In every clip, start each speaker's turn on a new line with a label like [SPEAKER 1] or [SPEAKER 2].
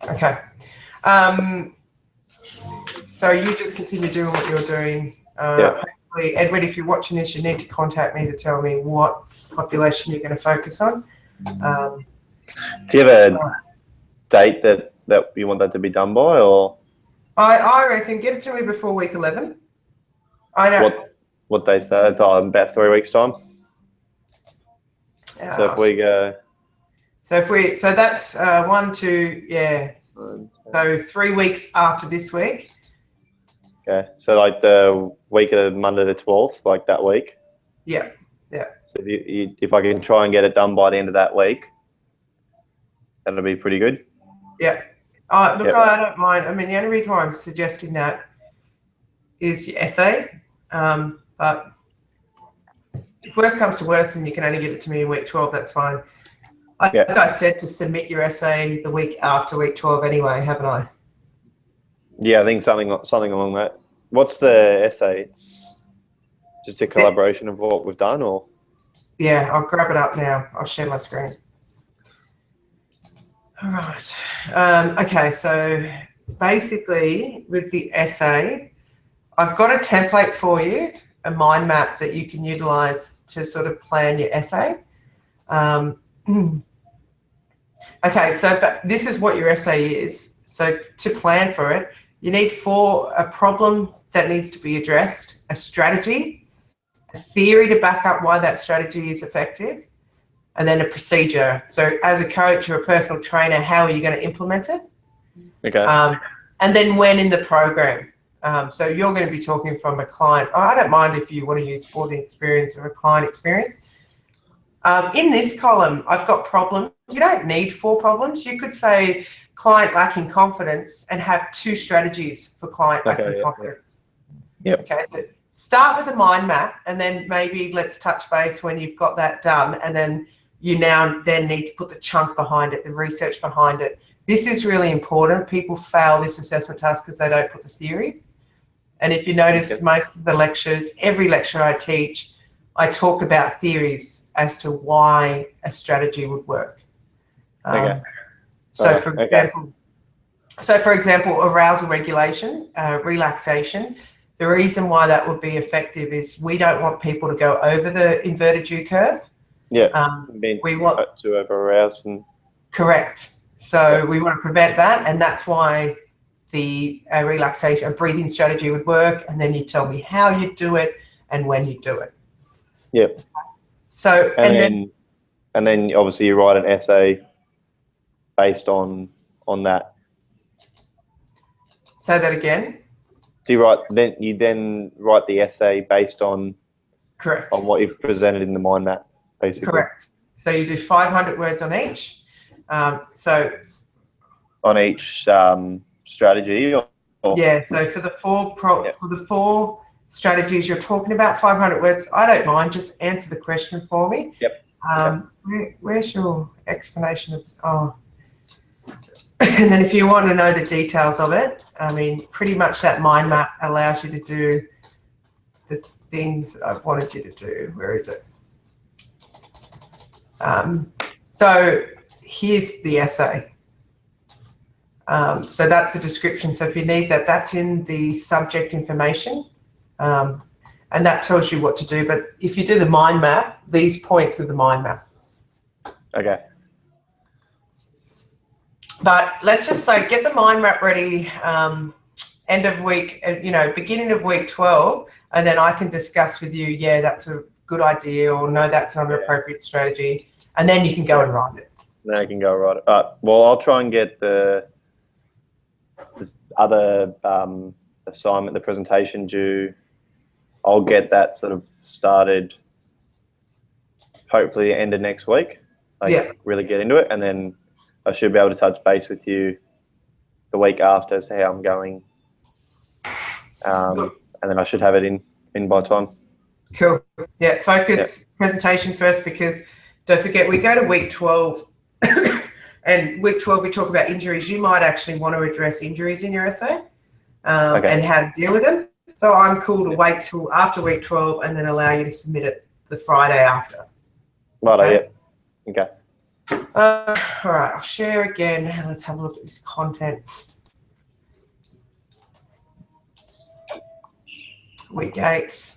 [SPEAKER 1] Okay. So you just continue doing what you're doing. Hopefully, Edward, if you're watching this, you need to contact me to tell me what population you're going to focus on.
[SPEAKER 2] Do you have a date that you want that to be done by, or?
[SPEAKER 1] I reckon get it to me before week 11. I know.
[SPEAKER 2] What date's that? It's about 3 weeks' time. So if we go.
[SPEAKER 1] So that's 1, 2, yeah. So 3 weeks after this week.
[SPEAKER 2] Okay, so like the week of Monday the 12th, like that week.
[SPEAKER 1] Yeah.
[SPEAKER 2] So if I can try and get it done by the end of that week, that'll be pretty good.
[SPEAKER 1] Yeah. Look, I don't mind. I mean, the only reason why I'm suggesting that is your essay. But if worst comes to worst and you can only get it to me in week 12, that's fine. I think I said to submit your essay the week after week 12 anyway, haven't I?
[SPEAKER 2] Yeah, I think something along that. What's the essay? It's just a collaboration of what we've done, or?
[SPEAKER 1] Yeah, I'll grab it up now. I'll share my screen. All right. Okay, so basically with the essay, I've got a template for you, a mind map that you can utilize to sort of plan your essay. Okay, so this is what your essay is. So to plan for it, you need a problem that needs to be addressed, a strategy, a theory to back up why that strategy is effective, and then a procedure. So as a coach or a personal trainer, how are you going to implement it?
[SPEAKER 2] Okay.
[SPEAKER 1] And then when in the program. So you're going to be talking from a client. I don't mind if you want to use sporting experience or a client experience. In this column, I've got problems. You don't need 4 problems. You could say client lacking confidence and have 2 strategies for client lacking confidence.
[SPEAKER 2] Yep.
[SPEAKER 1] Okay, so start with the mind map, and then maybe let's touch base when you've got that done, and then you then need to put the chunk behind it, the research behind it. This is really important. People fail this assessment task because they don't put the theory. And if you notice, most of the lectures, every lecture I teach, I talk about theories as to why a strategy would work. So for example, arousal regulation, relaxation. The reason why that would be effective is we don't want people to go over the inverted U curve.
[SPEAKER 2] Yeah,
[SPEAKER 1] we want
[SPEAKER 2] to over-arouse.
[SPEAKER 1] Correct. So we want to prevent that, and that's why the relaxation, a breathing strategy would work, and then you tell me how you do it and when you do it.
[SPEAKER 2] Yep.
[SPEAKER 1] So
[SPEAKER 2] and then obviously you write an essay based on that.
[SPEAKER 1] Say that again.
[SPEAKER 2] Do you then write the essay based on
[SPEAKER 1] correct
[SPEAKER 2] on what you've presented in the mind map, basically.
[SPEAKER 1] Correct. So you do 500 words on each. So
[SPEAKER 2] on each strategy.
[SPEAKER 1] Yeah. So for the 4 strategies you're talking about, 500 words. I don't mind. Just answer the question for me.
[SPEAKER 2] Yep.
[SPEAKER 1] Where's your explanation of? Oh. And then if you want to know the details of it, I mean, pretty much that mind map allows you to do the things I've wanted you to do. Where is it? So here's the essay. So that's the description. So if you need that, that's in the subject information. And that tells you what to do. But if you do the mind map, these points are the mind map.
[SPEAKER 2] Okay.
[SPEAKER 1] But let's just say get the mind map ready end of week, beginning of week 12, and then I can discuss with you, yeah, that's a good idea, or no, that's not an appropriate strategy, and then you can go and write it.
[SPEAKER 2] Then I can go write it. Well, I'll try and get this other assignment, the presentation due. I'll get that sort of started hopefully the end of next week. Really get into it, and then I should be able to touch base with you the week after as to how I'm going. And then I should have it in by time.
[SPEAKER 1] Cool. Yeah, focus presentation first, because don't forget, we go to week 12 and week 12 we talk about injuries. You might actually want to address injuries in your essay and how to deal with them. So I'm cool to wait till after week 12 and then allow you to submit it the Friday after.
[SPEAKER 2] Right, okay.
[SPEAKER 1] All right, I'll share again. Let's have a look at this content. Week 8.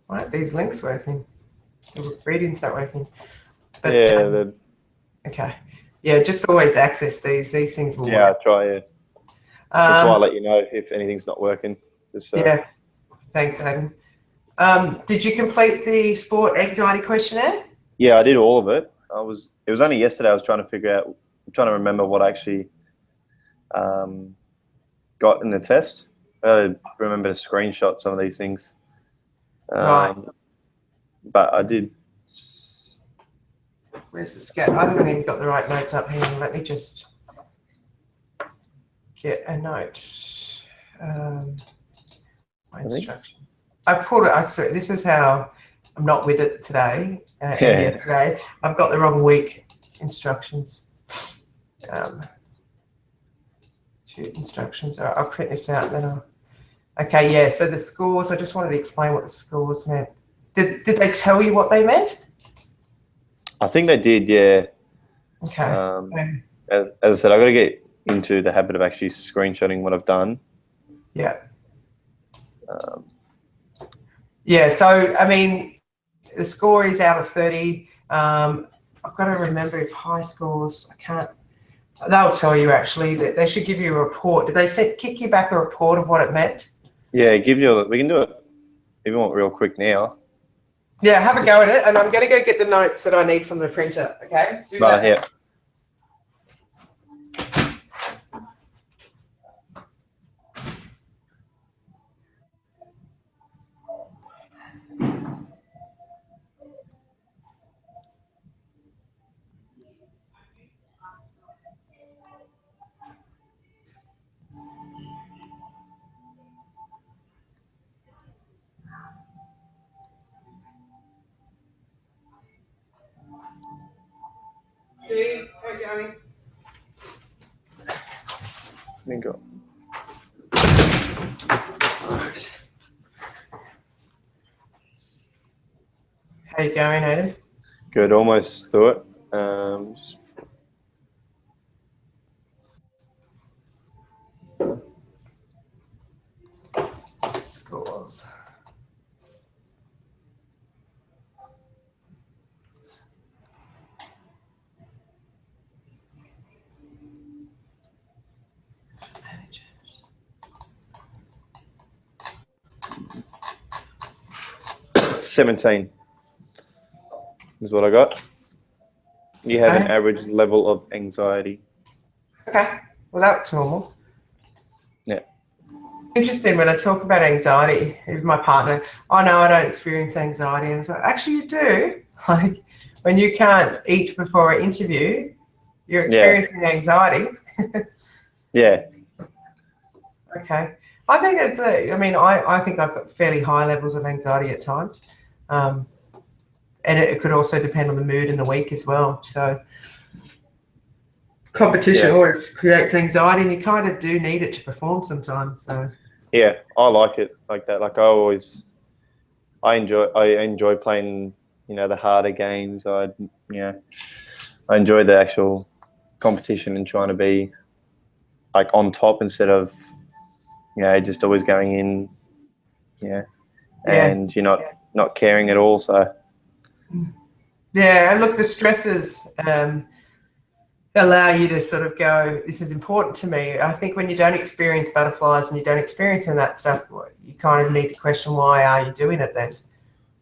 [SPEAKER 1] Why aren't these links working? The reading's not working. But,
[SPEAKER 2] Yeah.
[SPEAKER 1] Okay. Yeah, just always access these. These things will
[SPEAKER 2] Yeah,
[SPEAKER 1] work.
[SPEAKER 2] I try. Yeah. That's why I let you know if anything's not working. Just,
[SPEAKER 1] Yeah. Thanks, Adam. Did you complete the sport anxiety questionnaire?
[SPEAKER 2] Yeah, I did all of it. It was only yesterday I was trying to remember what I actually got in the test. I remember to screenshot some of these things.
[SPEAKER 1] Right.
[SPEAKER 2] But I did.
[SPEAKER 1] Where's the scat? I haven't even got the right notes up here. Let me just get a note. My instruction. I pulled it. This is how I'm not with it today. And yesterday, I've got the wrong week instructions. Instructions. I'll print this out. Then Okay. Yeah. So the scores. I just wanted to explain what the scores meant. Did they tell you what they meant?
[SPEAKER 2] I think they did. Yeah.
[SPEAKER 1] Okay.
[SPEAKER 2] As I said, I've got to get into the habit of actually screenshotting what I've done.
[SPEAKER 1] Yeah. Yeah, so, I mean, the score is out of 30. I've got to remember if high scores, they'll tell you actually that they should give you a report. Did they kick you back a report of what it meant?
[SPEAKER 2] Yeah, we can do it if you want real quick now.
[SPEAKER 1] Yeah, have a go at it, and I'm going to go get the notes that I need from the printer, okay? Do that.
[SPEAKER 2] Yeah.
[SPEAKER 1] Steve, how are you going?
[SPEAKER 2] Bingo.
[SPEAKER 1] How you going, Adam?
[SPEAKER 2] Good, almost through it.
[SPEAKER 1] Scores.
[SPEAKER 2] – 17 is what I got. You have an average level of anxiety.
[SPEAKER 1] Okay, well, that's normal.
[SPEAKER 2] Yeah.
[SPEAKER 1] Interesting when I talk about anxiety with my partner. I know I don't experience anxiety, and so actually you do. Like when you can't eat before an interview, you're experiencing anxiety.
[SPEAKER 2] Yeah.
[SPEAKER 1] Okay. I think I think I've got fairly high levels of anxiety at times. And it could also depend on the mood in the week as well. So competition always creates anxiety, and you kind of do need it to perform sometimes. So
[SPEAKER 2] yeah, I like it like that. Like I enjoy playing, the harder games. I enjoy the actual competition and trying to be like on top instead of just always going in, and you're not caring at all. So
[SPEAKER 1] yeah, and look, the stresses allow you to sort of go, this is important to me. I think when you don't experience butterflies and you don't experience that stuff, you kind of need to question, why are you doing it then?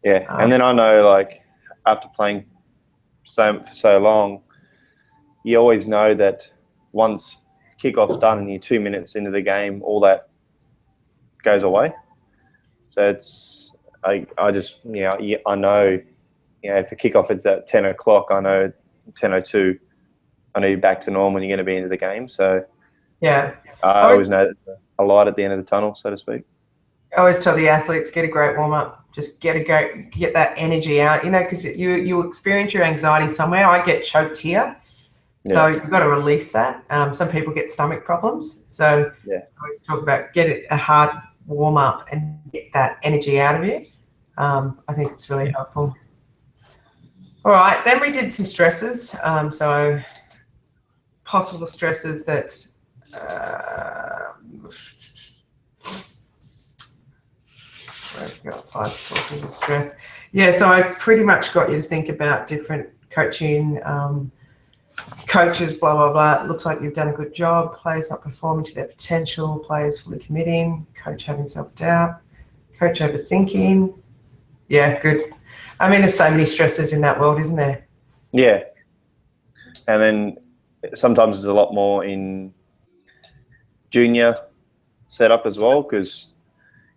[SPEAKER 2] Yeah, and then I know, like, after playing for so long, you always know that once kickoff's done and you're 2 minutes into the game, all that goes away. So I know, if a kickoff is at 10 o'clock, I know 10:02, I know you're back to normal and you're going to be into the game. So
[SPEAKER 1] yeah,
[SPEAKER 2] I always know a light at the end of the tunnel, so to speak. I
[SPEAKER 1] always tell the athletes, get a great warm up. Just get that energy out, because you experience your anxiety somewhere. I get choked here. So you've got to release that. Some people get stomach problems. So I always talk about get a hard warm up and get that energy out of you. I think it's really helpful. All right, then we did some stresses. So possible stresses that I've got 5 sources of stress. Yeah, so I pretty much got you to think about different coaching coaches, blah, blah, blah. It looks like you've done a good job. Players not performing to their potential. Players fully committing. Coach having self-doubt. Coach overthinking. Yeah, good. I mean, there's so many stresses in that world, isn't there?
[SPEAKER 2] Yeah. And then sometimes there's a lot more in junior setup as well, because,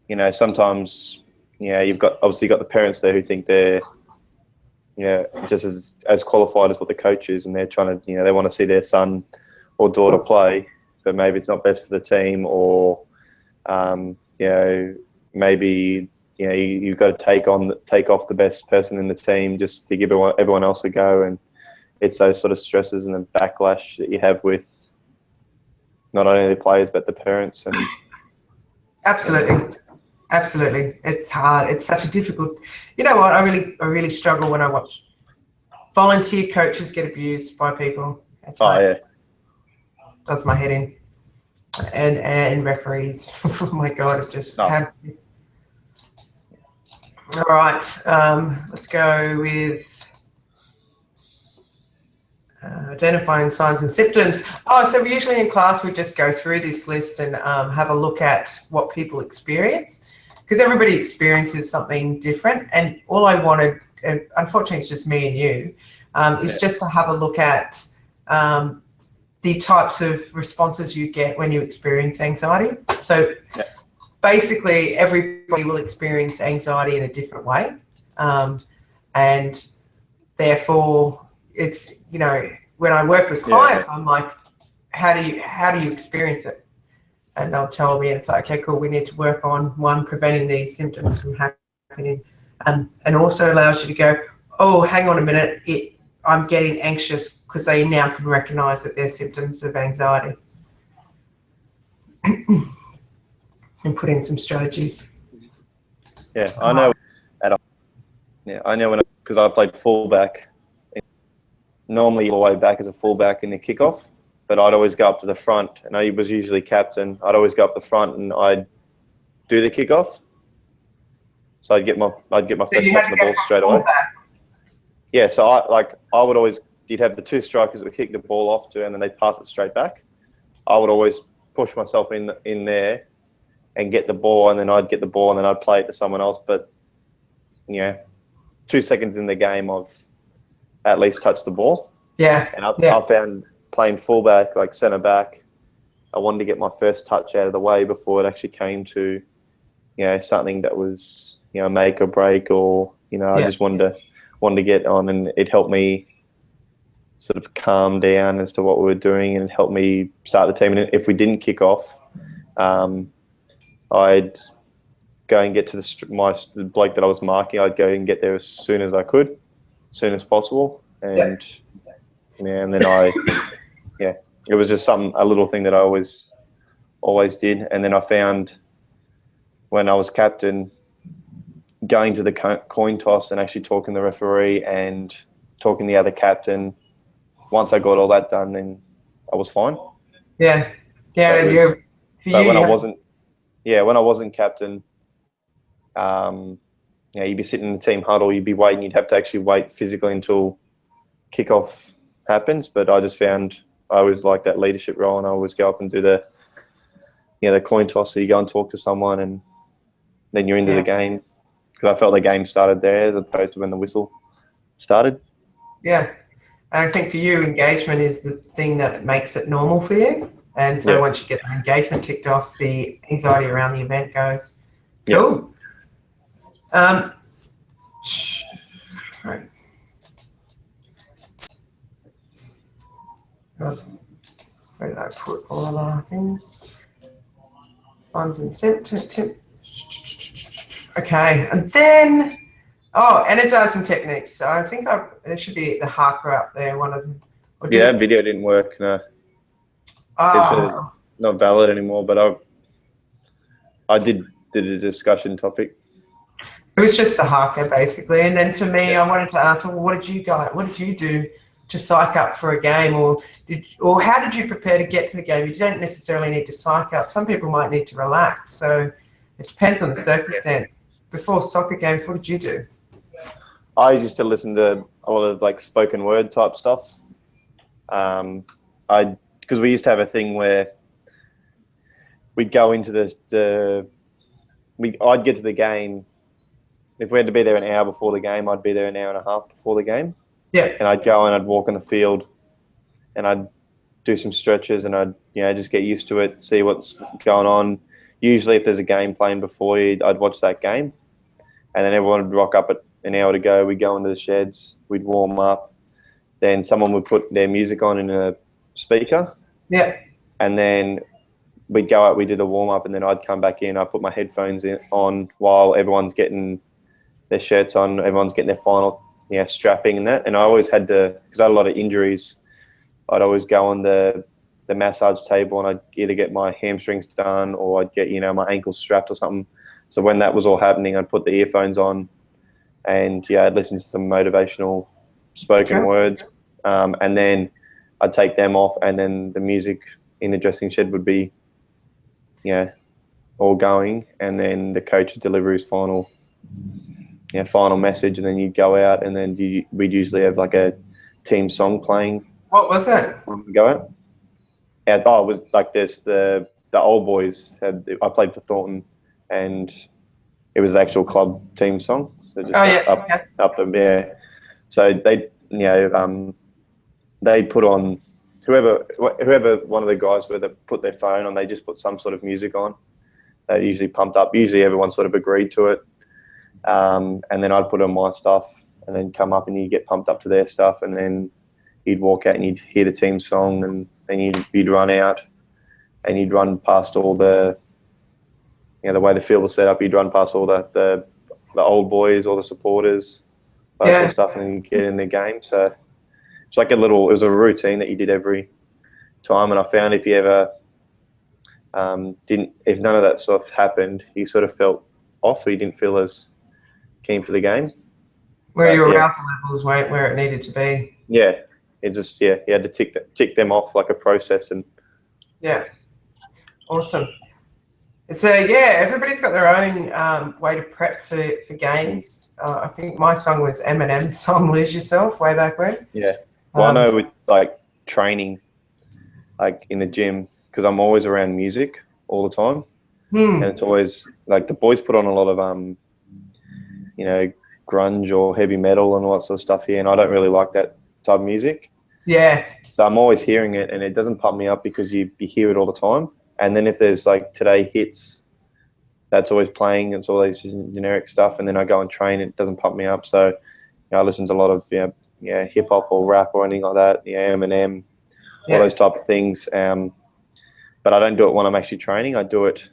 [SPEAKER 2] you know, sometimes, you know, you've obviously got the parents there who think they're, you know, just as qualified as what the coach is, and they're trying to, you know, they want to see their son or daughter play, but maybe it's not best for the team, or, you know, maybe, you know, you've got to take off the best person in the team just to give everyone else a go, and it's those sort of stresses and the backlash that you have with not only the players but the parents. And
[SPEAKER 1] Absolutely, it's hard. It's such a difficult. You know what? I really struggle when I watch volunteer coaches get abused by people. It's does my head in. And referees. Oh my God! It just. All right, let's go with identifying signs and symptoms. Oh, so usually in class we just go through this list and have a look at what people experience, because everybody experiences something different. And all I wanted, and unfortunately it's just me and you, is just to have a look at the types of responses you get when you experience anxiety. So basically everybody will experience anxiety in a different way, and therefore it's, you know, when I work with clients, I'm like, how do you experience it? And they'll tell me, it's like, okay, cool, we need to work on preventing these symptoms from happening, and also allows you to go, oh, hang on a minute, I'm getting anxious, because they now can recognize that they're symptoms of anxiety. And put in some strategies.
[SPEAKER 2] Yeah, I know. I know because I played fullback. Normally, all the way back as a fullback in the kickoff, but I'd always go up to the front, and I was usually captain. I'd always go up the front and I'd do the kickoff. So I'd get my first touch of the ball straight away. Yeah, so I would always, you'd have the 2 strikers that would kick the ball off to, and then they'd pass it straight back. I would always push myself in there and get the ball, and then I'd get the ball, and then I'd play it to someone else. But, you know, 2 seconds in the game, I've at least touched the ball.
[SPEAKER 1] Yeah.
[SPEAKER 2] And I found playing fullback, like centre back, I wanted to get my first touch out of the way before it actually came to, you know, something that was, you know, make or break, or, you know, I just wanted to get on, and it helped me sort of calm down as to what we were doing, and it helped me start the team. And if we didn't kick off, I'd go and get to the bloke that I was marking. I'd go and get there as soon as I could, as soon as possible. And and then it was just a little thing that I always did. And then I found, when I was captain, going to the coin toss and actually talking to the referee and talking to the other captain, once I got all that done, then I was fine.
[SPEAKER 1] Yeah.
[SPEAKER 2] But when I wasn't captain, you'd be sitting in the team huddle, you'd be waiting, you'd have to actually wait physically until kickoff happens. But I just found I always like that leadership role, and I always go up and do the coin toss. So you go and talk to someone, and then you're into the game. Because I felt the game started there as opposed to when the whistle started.
[SPEAKER 1] Yeah. I think for you, engagement is the thing that makes it normal for you. And so once you get the engagement ticked off, the anxiety around the event goes. Cool. Right. Where did I put all of our things? Signs and symptoms. Okay, and then energizing techniques. So I think there should be the Harker up there. One of them.
[SPEAKER 2] That video didn't work. No, it's not valid anymore. But I did did a discussion topic?
[SPEAKER 1] It was just the haka basically, and then for me, I wanted to ask, well, what did you do to psych up for a game, or how did you prepare to get to the game? You don't necessarily need to psych up. Some people might need to relax, so it depends on the circumstance. Before soccer games, what did you do?
[SPEAKER 2] I used to listen to a lot of like spoken word type stuff. Because we used to have a thing where we'd go into I'd get to the game. If we had to be there an hour before the game, I'd be there an hour and a half before the game.
[SPEAKER 1] Yeah.
[SPEAKER 2] And I'd go and I'd walk on the field and I'd do some stretches and I'd, just get used to it, see what's going on. Usually if there's a game playing before you, I'd watch that game. And then everyone would rock up at an hour to go. We'd go into the sheds, we'd warm up. Then someone would put their music on in a speaker.
[SPEAKER 1] Yeah.
[SPEAKER 2] And then we'd go out, we'd do the warm up, and then I'd come back in, I'd put my headphones on while everyone's getting their shirts on, everyone's getting their final strapping and that. And I always had to, because I had a lot of injuries, I'd always go on the massage table and I'd either get my hamstrings done or I'd get, my ankles strapped or something. So when that was all happening, I'd put the earphones on and I'd listen to some motivational spoken words. And then I'd take them off, and then the music in the dressing shed would be, all going. And then the coach would deliver his final message, and then you'd go out, and then we'd usually have like a team song playing.
[SPEAKER 1] What was it?
[SPEAKER 2] When we go out. It was like this. The old boys I played for Thornton, and it was the actual club team song. So just up them, yeah. So they put on whoever one of the guys where they put their phone on, they just put some sort of music on. They usually pumped up. Usually everyone sort of agreed to it. And then I'd put on my stuff and then come up and you get pumped up to their stuff, and then you'd walk out and you'd hear the team song, and then you'd run out and you'd run past all the way the field was set up, you'd run past all the old boys, all the supporters, that sort of stuff, and then you get in the game. So it's like it was a routine that you did every time. And I found if you ever if none of that stuff happened, you sort of felt off, or you didn't feel as keen for the game.
[SPEAKER 1] Where your arousal levels weren't where it needed to be.
[SPEAKER 2] Yeah. It just, you had to tick them off like a process. And
[SPEAKER 1] yeah. Awesome. It's everybody's got their own way to prep for games. I think my song was Eminem's song "Lose Yourself" way back when.
[SPEAKER 2] Yeah. Well, I know with like training, like in the gym, because I'm always around music all the time, and it's always like the boys put on a lot of grunge or heavy metal and all that sort of stuff here, and I don't really like that type of music.
[SPEAKER 1] Yeah. So
[SPEAKER 2] I'm always hearing it, and it doesn't pump me up because you hear it all the time. And then if there's like today hits, that's always playing. It's all these generic stuff. And then I go and train. It doesn't pump me up. So I listen to a lot of hip hop or rap or anything like that. Eminem, all those type of things. But I don't do it when I'm actually training. I do it,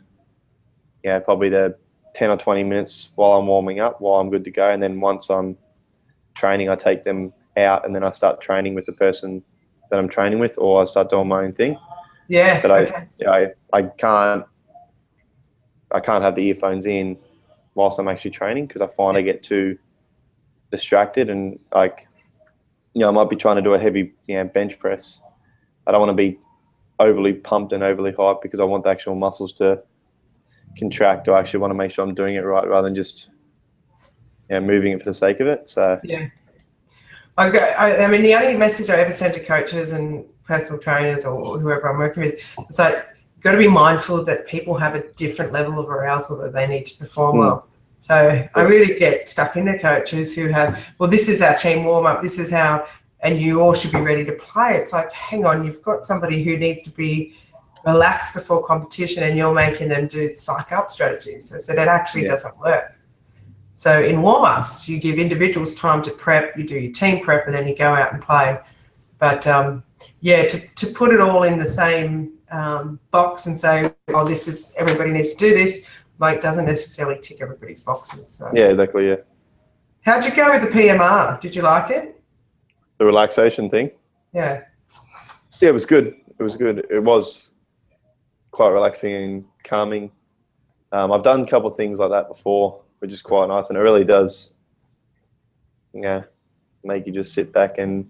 [SPEAKER 2] probably the 10 or 20 minutes while I'm warming up, while I'm good to go. And then once I'm training, I take them out, and then I start training with the person that I'm training with, or I start doing my own thing.
[SPEAKER 1] Yeah.
[SPEAKER 2] But I can't have the earphones in whilst I'm actually training, because I find I get too distracted, and I might be trying to do a heavy bench press. I don't want to be overly pumped and overly hyped, because I want the actual muscles to contract. I actually want to make sure I'm doing it right, rather than just moving it for the sake of it. So
[SPEAKER 1] yeah. Okay. I mean, the only message I ever send to coaches and personal trainers or whoever I'm working with, it's like, you've got to be mindful that people have a different level of arousal that they need to perform well. So I really get stuck into coaches who have, well, this is our team warm-up, this is how, and you all should be ready to play. It's like, hang on, you've got somebody who needs to be relaxed before competition, and you're making them do psych up strategies. So that actually doesn't work. So in warm-ups, you give individuals time to prep, you do your team prep, and then you go out and play. But to put it all in the same box and say, oh, this is, everybody needs to do this, like, doesn't necessarily tick everybody's boxes. So.
[SPEAKER 2] Yeah, exactly, yeah.
[SPEAKER 1] How'd you go with the PMR? Did you like it?
[SPEAKER 2] The relaxation thing?
[SPEAKER 1] Yeah.
[SPEAKER 2] Yeah, it was good. It was good. It was quite relaxing and calming. I've done a couple of things like that before, which is quite nice, and it really does, make you just sit back and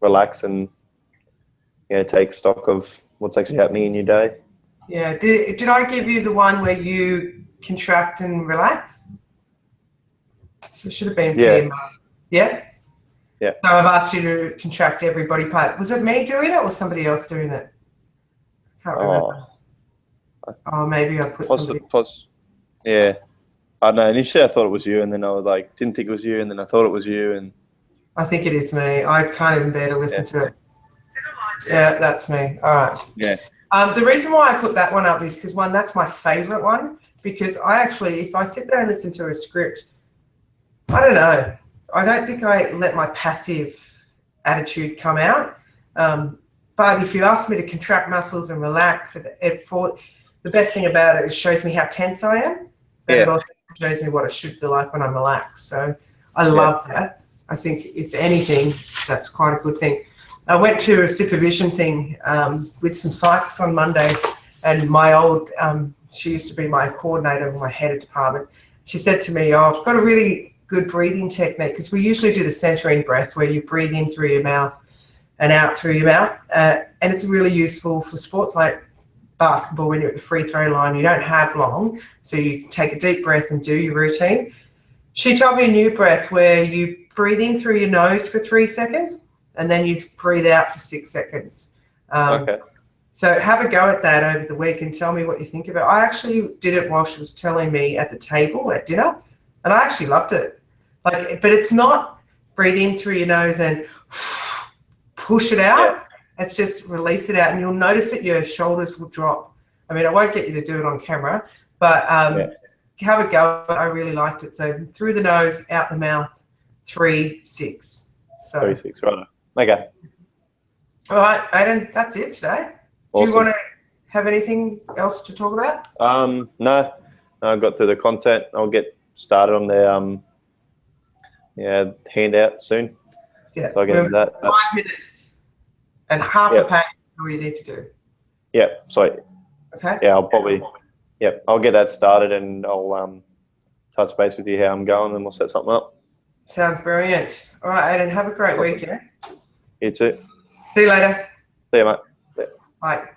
[SPEAKER 2] relax and take stock of what's actually happening in your day.
[SPEAKER 1] Yeah. Did I give you the one where you contract and relax? So it should have been
[SPEAKER 2] Yeah.
[SPEAKER 1] PMR. Yeah?
[SPEAKER 2] Yeah.
[SPEAKER 1] So I've asked you to contract every body part. Was it me doing it or somebody else doing it? Can't remember. Oh, maybe I put somebody.
[SPEAKER 2] Yeah. I don't know. Initially I thought it was you, and then I was like, didn't think it was you, and then I thought it was you, and
[SPEAKER 1] I think it is me. I can't even bear to listen to it. Yeah, that's me. All right.
[SPEAKER 2] Yeah.
[SPEAKER 1] The reason why I put that one up is because, one, that's my favourite one, because I actually, if I sit there and listen to a script, I don't know. I don't think I let my passive attitude come out. But if you ask me to contract muscles and relax, the best thing about it is it shows me how tense I am, but it also shows me what it should feel like when I'm relaxed. So I love that. I think, if anything, that's quite a good thing. I went to a supervision thing with some psychs on Monday, and my old, she used to be my coordinator of my head of department. She said to me, oh, I've got a really good breathing technique, because we usually do the centering breath where you breathe in through your mouth and out through your mouth. And it's really useful for sports like basketball. When you're at the free throw line, you don't have long, so you take a deep breath and do your routine. She told me a new breath where you breathe in through your nose for 3 seconds and then you breathe out for 6 seconds.
[SPEAKER 2] Okay.
[SPEAKER 1] So have a go at that over the week and tell me what you think about it. I actually did it while she was telling me at the table at dinner, and I actually loved it. But it's not breathe in through your nose and push it out. Yeah. It's just release it out, and you'll notice that your shoulders will drop. I mean, I won't get you to do it on camera, but have a go. I really liked it. So through the nose, out the mouth, 3, 6. So
[SPEAKER 2] 3, 6, right. Okay.
[SPEAKER 1] All right, Aiden, that's it today. Awesome. Do you want to have anything else to talk about?
[SPEAKER 2] No, I got through the content. I'll get started on the handout soon.
[SPEAKER 1] Yeah,
[SPEAKER 2] so I'll get into that.
[SPEAKER 1] 5 minutes and half a page is all you need to do.
[SPEAKER 2] Yeah, so
[SPEAKER 1] okay.
[SPEAKER 2] Yeah, I'll get that started, and I'll touch base with you how I'm going, and we'll set something up.
[SPEAKER 1] Sounds brilliant. All right, Aiden, have a great weekend.
[SPEAKER 2] You too.
[SPEAKER 1] See you later.
[SPEAKER 2] See you, mate.
[SPEAKER 1] Bye.